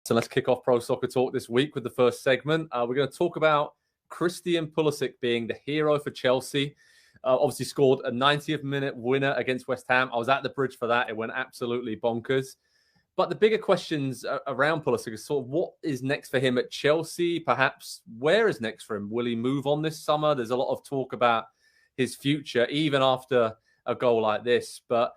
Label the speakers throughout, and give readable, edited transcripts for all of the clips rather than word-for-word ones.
Speaker 1: So let's kick off Pro Soccer Talk this week with the first segment. We're going to talk about Christian Pulisic being the hero for Chelsea. Obviously scored a 90th minute winner against West Ham. I was at the bridge for that. It went absolutely bonkers. But the bigger questions around Pulisic is sort of what is next for him at Chelsea? Perhaps where is next for him? Will he move on this summer? There's a lot of talk about his future, even after a goal like this. But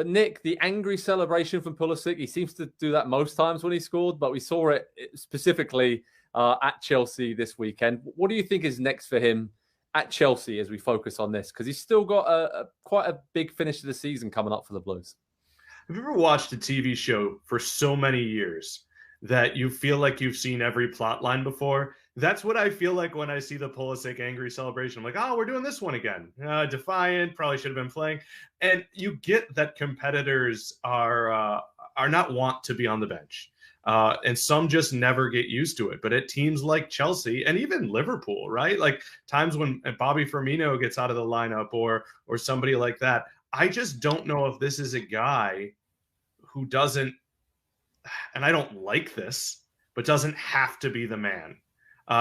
Speaker 1: Nick, the angry celebration from Pulisic, he seems to do that most times when he scored, but we saw it specifically at Chelsea this weekend. What do you think is next for him at Chelsea as we focus on this? Because he's still got quite a big finish to the season coming up for the Blues.
Speaker 2: Have you ever watched a TV show for so many years that you feel like you've seen every plot line before? That's what I feel like when I see the Pulisic angry celebration. I'm like, oh, we're doing this one again. Defiant, probably should have been playing. And you get that competitors are not want to be on the bench. And some just never get used to it. But at teams like Chelsea and even Liverpool, right? Like times when Bobby Firmino gets out of the lineup or somebody like that, I just don't know if this is a guy who doesn't, and I don't like this, but doesn't have to be the man.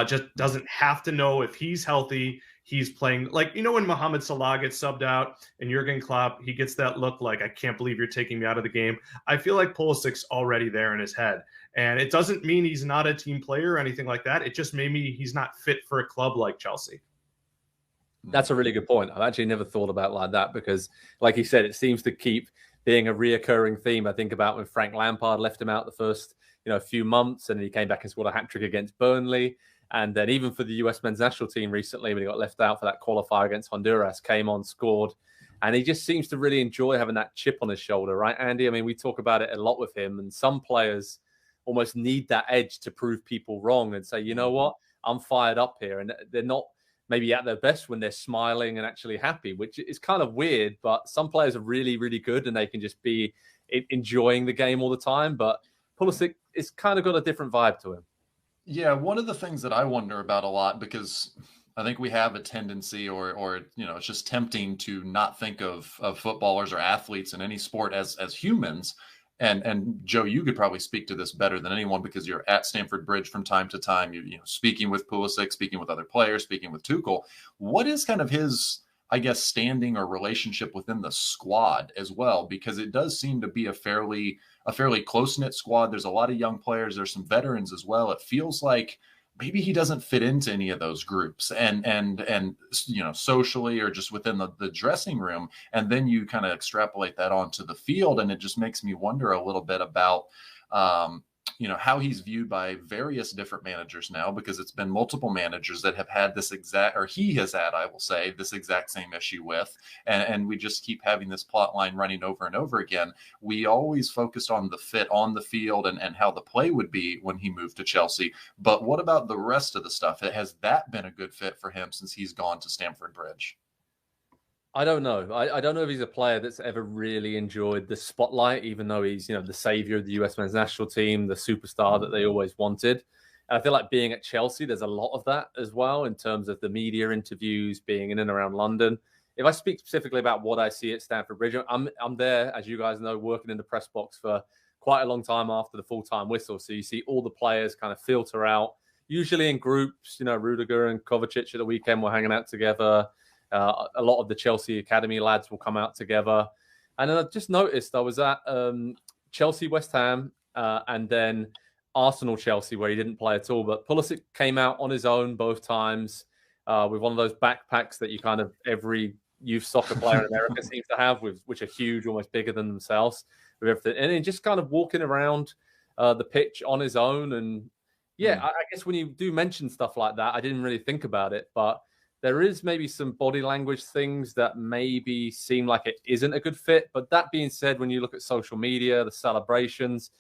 Speaker 2: Just doesn't have to know if he's healthy, he's playing. Like, you know, when Mohamed Salah gets subbed out and Jurgen Klopp, he gets that look like, I can't believe you're taking me out of the game. I feel like Pulisic's already there in his head. And it doesn't mean he's not a team player or anything like that. It just made me he's not fit for a club like Chelsea.
Speaker 1: That's a really good point. I've actually never thought about it like that because, like you said, it seems to keep being a reoccurring theme. I think about when Frank Lampard left him out the first few months, and then he came back and scored a hat-trick against Burnley. And then even for the US men's national team recently, when he got left out for that qualifier against Honduras, came on, scored. And he just seems to really enjoy having that chip on his shoulder, right, Andy? I mean, we talk about it a lot with him, and some players almost need that edge to prove people wrong and say, you know what, I'm fired up here. And they're not maybe at their best when they're smiling and actually happy, which is kind of weird. But some players are really, really good and they can just be enjoying the game all the time. But Pulisic is kind of got a different vibe to him.
Speaker 3: Yeah, one of the things that I wonder about a lot, because I think we have a tendency or it's just tempting to not think of footballers or athletes in any sport as humans. And Joe, you could probably speak to this better than anyone because you're at Stamford Bridge from time to time. You speaking with Pulisic, speaking with other players, speaking with Tuchel. What is kind of his, I guess, standing or relationship within the squad as well? Because it does seem to be a fairly close-knit squad. There's a lot of young players. There's some veterans as well. It feels like maybe he doesn't fit into any of those groups and socially or just within the dressing room. And then you kind of extrapolate that onto the field. And it just makes me wonder a little bit about, how he's viewed by various different managers now, because it's been multiple managers that have had this exact, or he has had, I will say, this exact same issue with, and we just keep having this plot line running over and over again. We always focused on the fit on the field and how the play would be when he moved to Chelsea. But what about the rest of the stuff? Has that been a good fit for him since he's gone to Stamford Bridge?
Speaker 1: I don't know. I don't know if he's a player that's ever really enjoyed the spotlight, even though he's, the savior of the US men's national team, the superstar that they always wanted. And I feel like being at Chelsea, there's a lot of that as well in terms of the media interviews, being in and around London. If I speak specifically about what I see at Stamford Bridge, I'm there, as you guys know, working in the press box for quite a long time after the full-time whistle. So you see all the players kind of filter out, usually in groups. Rudiger and Kovacic at the weekend were hanging out together. A lot of the Chelsea Academy lads will come out together. And then I just noticed I was at Chelsea West Ham and then Arsenal Chelsea, where he didn't play at all. But Pulisic came out on his own both times with one of those backpacks that you kind of every youth soccer player in America seems to have, which are huge, almost bigger than themselves, with everything. And then just kind of walking around the pitch on his own. And I guess when you do mention stuff like that, I didn't really think about it, but there is maybe some body language things that maybe seem like it isn't a good fit. But that being said, when you look at social media, the celebrations,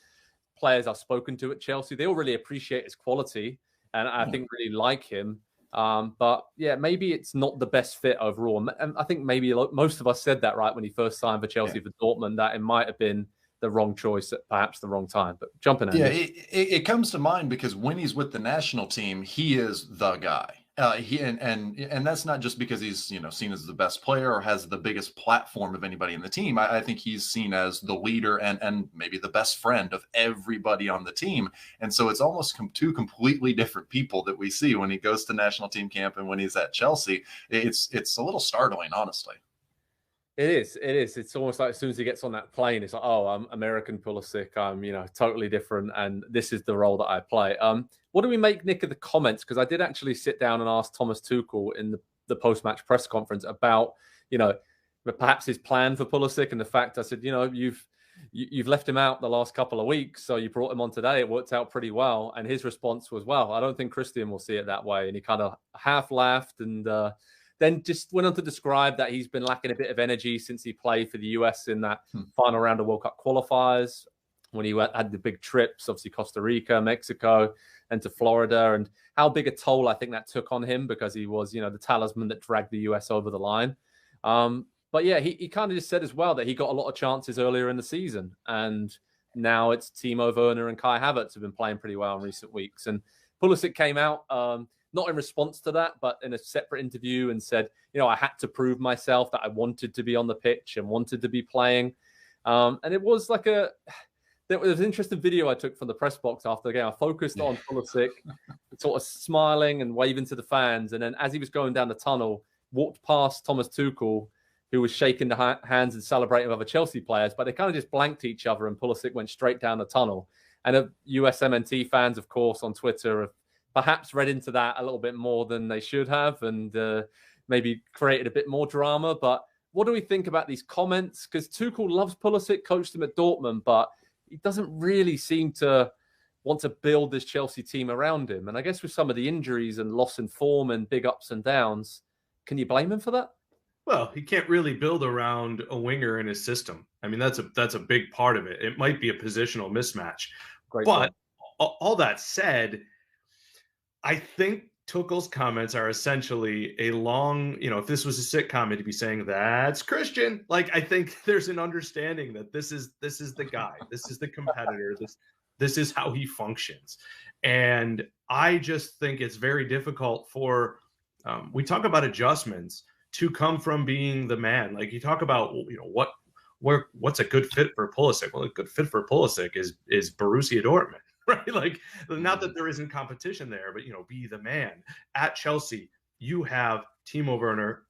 Speaker 1: players I've spoken to at Chelsea, they all really appreciate his quality and I think really like him. But yeah, maybe it's not the best fit overall. And I think maybe most of us said that right when he first signed for Chelsea for Dortmund, that it might have been the wrong choice at perhaps the wrong time. But jumping in.
Speaker 3: Yeah, it comes to mind because when he's with the national team, he is the guy. And that's not just because he's, seen as the best player or has the biggest platform of anybody in the team. I think he's seen as the leader and maybe the best friend of everybody on the team. And so it's almost two completely different people that we see when he goes to national team camp and when he's at Chelsea. It's a little startling, honestly.
Speaker 1: It is. It's almost like as soon as he gets on that plane, it's like, oh, I'm American Pulisic. I'm, totally different, and this is the role that I play. What do we make, Nick, of the comments? Because I did actually sit down and ask Thomas Tuchel in the post-match press conference about, perhaps his plan for Pulisic, and the fact I said, you've left him out the last couple of weeks, so you brought him on today. It worked out pretty well, and his response was, well, I don't think Christian will see it that way, and he kind of half laughed and. Then just went on to describe that he's been lacking a bit of energy since he played for the US in that final round of World Cup qualifiers, when he had the big trips, obviously Costa Rica, Mexico, and to Florida, and how big a toll I think that took on him because he was, the talisman that dragged the US over the line. But yeah, he kind of just said as well that he got a lot of chances earlier in the season, and now it's Timo Werner and Kai Havertz have been playing pretty well in recent weeks. And Pulisic came out, not in response to that, but in a separate interview and said, I had to prove myself that I wanted to be on the pitch and wanted to be playing. And it was like there was an interesting video I took from the press box after the game. I focused on Pulisic, sort of smiling and waving to the fans. And then as he was going down the tunnel, walked past Thomas Tuchel, who was shaking the hands and celebrating with other Chelsea players, but they kind of just blanked each other and Pulisic went straight down the tunnel. And USMNT fans, of course, on Twitter have perhaps read into that a little bit more than they should have and maybe created a bit more drama. But what do we think about these comments? Because Tuchel loves Pulisic, coached him at Dortmund, but he doesn't really seem to want to build this Chelsea team around him. And I guess with some of the injuries and loss in form and big ups and downs, can you blame him for that?
Speaker 2: Well, he can't really build around a winger in his system. I mean, that's a big part of it. It might be a positional mismatch. Great but point. All that said, I think Tuchel's comments are essentially a long, if this was a sitcom, it'd be saying that's Christian. Like, I think there's an understanding that this is the guy, this is the competitor, this is how he functions. And I just think it's very difficult for, we talk about adjustments to come from being the man. Like you talk about, what's a good fit for Pulisic? Well, a good fit for Pulisic is Borussia Dortmund. Right, like not that there isn't competition there, but be the man. At Chelsea, you have Timo Werner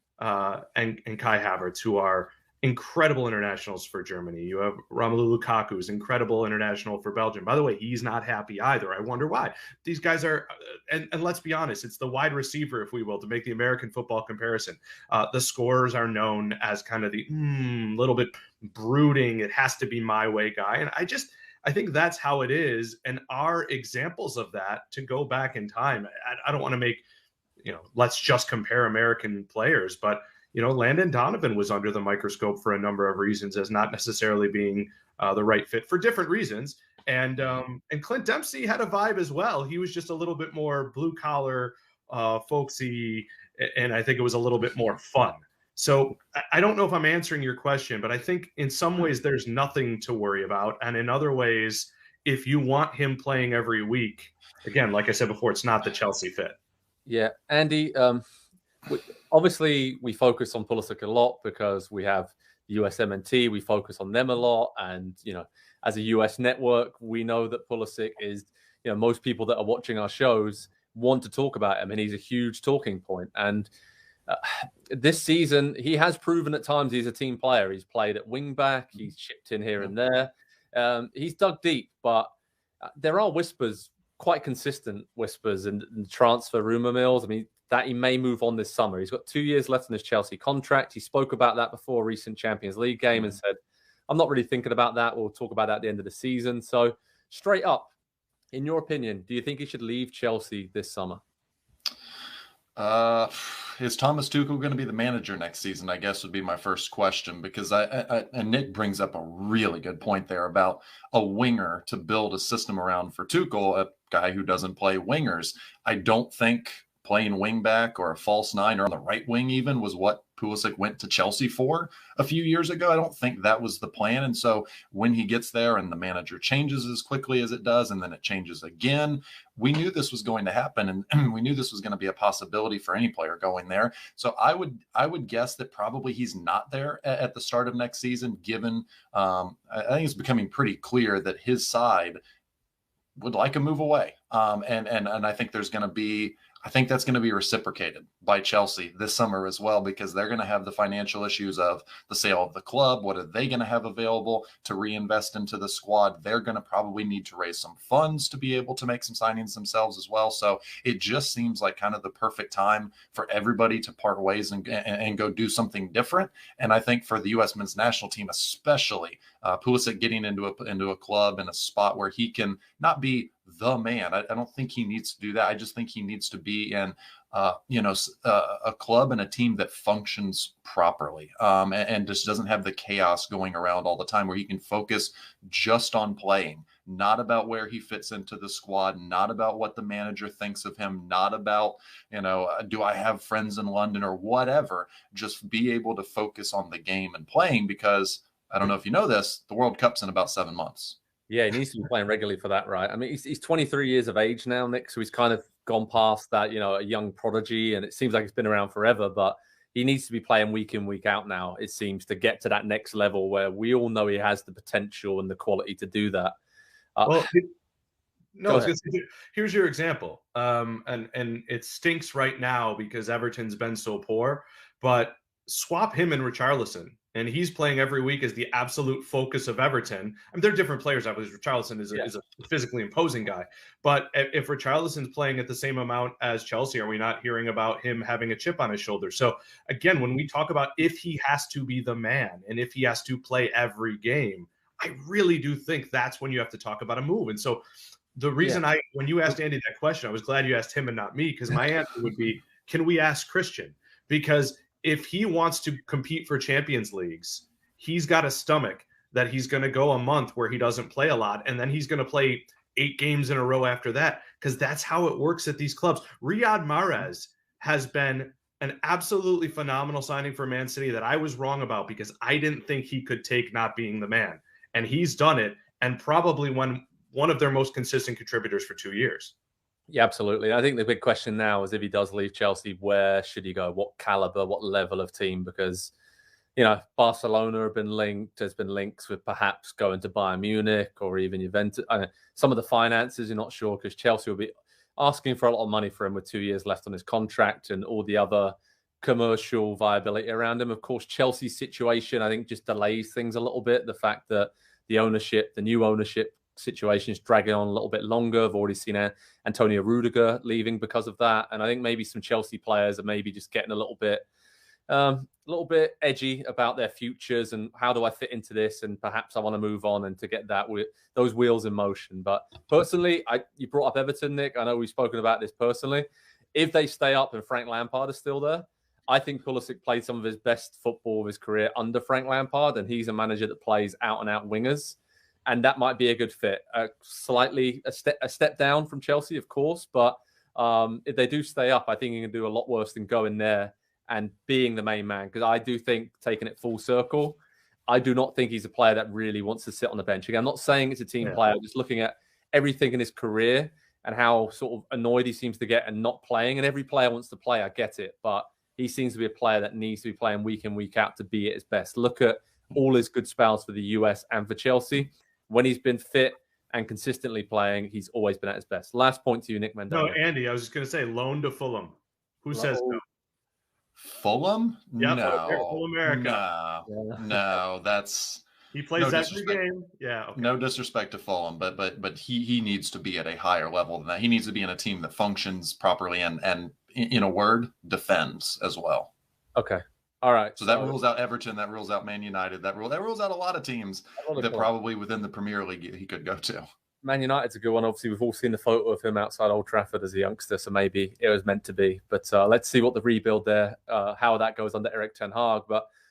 Speaker 2: and Kai Havertz, who are incredible internationals for Germany. You have Romelu Lukaku, who's incredible international for Belgium. By the way, he's not happy either. I wonder why. These guys are, and let's be honest, it's the wide receiver, if we will, to make the American football comparison. The scorers are known as kind of the little bit brooding, it has to be my way guy, and I think that's how it is. And our examples of that, to go back in time, I don't want to make, let's just compare American players, but, Landon Donovan was under the microscope for a number of reasons as not necessarily being the right fit for different reasons. And Clint Dempsey had a vibe as well. He was just a little bit more blue collar, folksy, and I think it was a little bit more fun. So I don't know if I'm answering your question, but I think in some ways there's nothing to worry about. And in other ways, if you want him playing every week, again, like I said before, it's not the Chelsea fit.
Speaker 1: Yeah, Andy, obviously we focus on Pulisic a lot because we have USMNT, we focus on them a lot. And, as a US network, we know that Pulisic is, most people that are watching our shows want to talk about him and he's a huge talking point. And this season, he has proven at times he's a team player. He's played at wing back. He's chipped in here and there. He's dug deep, but there are whispers, quite consistent whispers and transfer rumor mills. I mean, that he may move on this summer. He's got 2 years left on his Chelsea contract. He spoke about that before a recent Champions League game and said, I'm not really thinking about that. We'll talk about that at the end of the season. So straight up, in your opinion, do you think he should leave Chelsea this summer?
Speaker 3: Is Thomas Tuchel going to be the manager next season? I guess would be my first question, because and Nick brings up a really good point there about a winger to build a system around for Tuchel, a guy who doesn't play wingers. I don't think playing wing back or a false nine or on the right wing even was what Pulisic went to Chelsea for a few years ago. I don't think that was the plan. And so when he gets there and the manager changes as quickly as it does, and then it changes again, we knew this was going to happen, and we knew this was going to be a possibility for any player going there. So I would guess that probably he's not there at the start of next season, given I think it's becoming pretty clear that his side would like a move away. And I think that's going to be reciprocated by Chelsea this summer as well, because they're going to have the financial issues of the sale of the club. What are they going to have available to reinvest into the squad? They're going to probably need to raise some funds to be able to make some signings themselves as well. So it just seems like kind of the perfect time for everybody to part ways and go do something different. And I think for the U.S. men's national team, especially Pulisic getting into a club and a spot where he can not be the man. I don't think he needs to do that. I just think he needs to be in, a club and a team that functions properly, and just doesn't have the chaos going around all the time, where he can focus just on playing, not about where he fits into the squad, not about what the manager thinks of him, not about, do I have friends in London or whatever. Just be able to focus on the game and playing, because I don't know if you know this, the World Cup's in about 7 months.
Speaker 1: Yeah, he needs to be playing regularly for that, right? I mean, he's 23 years of age now, Nick, so he's kind of gone past that, a young prodigy, and it seems like it's been around forever, but he needs to be playing week in, week out now, it seems, to get to that next level where we all know he has the potential and the quality to do that.
Speaker 2: Here's your example. And it stinks right now because Everton's been so poor, but swap him and Richarlison, and he's playing every week as the absolute focus of Everton. I mean, they're different players, obviously. Richarlison is a physically imposing guy. But if Richarlison's playing at the same amount as Chelsea, are we not hearing about him having a chip on his shoulder? So, again, when we talk about if he has to be the man and if he has to play every game, I really do think that's when you have to talk about a move. And so the reason when you asked Andy that question, I was glad you asked him and not me, because my answer would be, can we ask Christian? Because if he wants to compete for Champions Leagues, he's got a stomach that he's going to go a month where he doesn't play a lot, and then he's going to play 8 games in a row after that, because that's how it works at these clubs. Riyad Mahrez has been an absolutely phenomenal signing for Man City that I was wrong about, because I didn't think he could take not being the man. And he's done it, and probably one of their most consistent contributors for 2 years.
Speaker 1: Yeah, absolutely. I think the big question now is, if he does leave Chelsea, where should he go? What caliber, what level of team? Because, Barcelona have been linked. There's been links with perhaps going to Bayern Munich or even Juventus. Some of the finances, you're not sure, because Chelsea will be asking for a lot of money for him with 2 years left on his contract and all the other commercial viability around him. Of course, Chelsea's situation, I think, just delays things a little bit. The fact that the new ownership situation is dragging on a little bit longer. I've already seen Antonio Rudiger leaving because of that, and I think maybe some Chelsea players are maybe just getting a little bit edgy about their futures and how do I fit into this, and perhaps I want to move on, and to get those wheels in motion. But personally, you brought up Everton, Nick. I know we've spoken about this personally. If they stay up and Frank Lampard is still there, I think Pulisic played some of his best football of his career under Frank Lampard, and he's a manager that plays out-and-out wingers. And that might be a good fit. A step down from Chelsea, of course. But if they do stay up, I think he can do a lot worse than going there and being the main man. Because I do think, taking it full circle, I do not think he's a player that really wants to sit on the bench. Again, I'm not saying it's a team player. Just looking at everything in his career and how sort of annoyed he seems to get and not playing. And every player wants to play, I get it. But he seems to be a player that needs to be playing week in, week out to be at his best. Look at all his good spells for the US and for Chelsea. When he's been fit and consistently playing, he's always been at his best. Last point to you, Nick Mendola.
Speaker 2: No, Andy, I was just going to say, loan to Fulham. Who says no?
Speaker 3: Fulham?
Speaker 2: Yeah,
Speaker 3: no.
Speaker 2: Full America.
Speaker 3: No, that's...
Speaker 2: He plays every game. Yeah. Okay.
Speaker 3: No disrespect to Fulham, but he needs to be at a higher level than that. He needs to be in a team that functions properly and in a word, defends as well.
Speaker 1: Okay. All right.
Speaker 3: So that rules out Everton. That rules out Man United. That rules out a lot of teams that probably within the Premier League he could go to. Man
Speaker 1: United's a good one. Obviously, we've all seen the photo of him outside Old Trafford as a youngster, so maybe it was meant to be. But let's see what the rebuild there, how that goes under Erik ten Hag.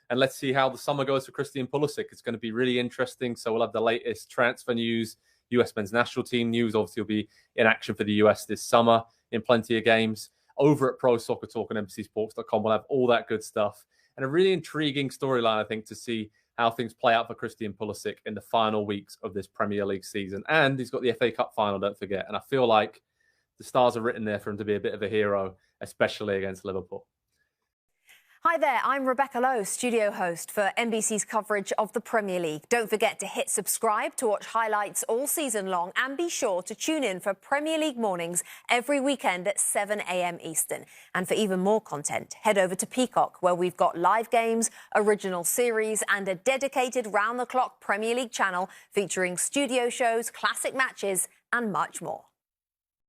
Speaker 1: And let's see how the summer goes for Christian Pulisic. It's going to be really interesting. So we'll have the latest transfer news, US men's national team news. Obviously, will be in action for the US this summer in plenty of games. over at Pro Soccer Talk on NBCSports.com. We'll have all that good stuff. And a really intriguing storyline, I think, to see how things play out for Christian Pulisic in the final weeks of this Premier League season. And he's got the FA Cup final, don't forget. And I feel like the stars are written there for him to be a bit of a hero, especially against Liverpool.
Speaker 4: Hi there, I'm Rebecca Lowe, studio host for NBC's coverage of the Premier League. Don't forget to hit subscribe to watch highlights all season long, and be sure to tune in for Premier League mornings every weekend at 7 a.m. Eastern. And for even more content, head over to Peacock, where we've got live games, original series, and a dedicated round-the-clock Premier League channel featuring studio shows, classic matches, and much more.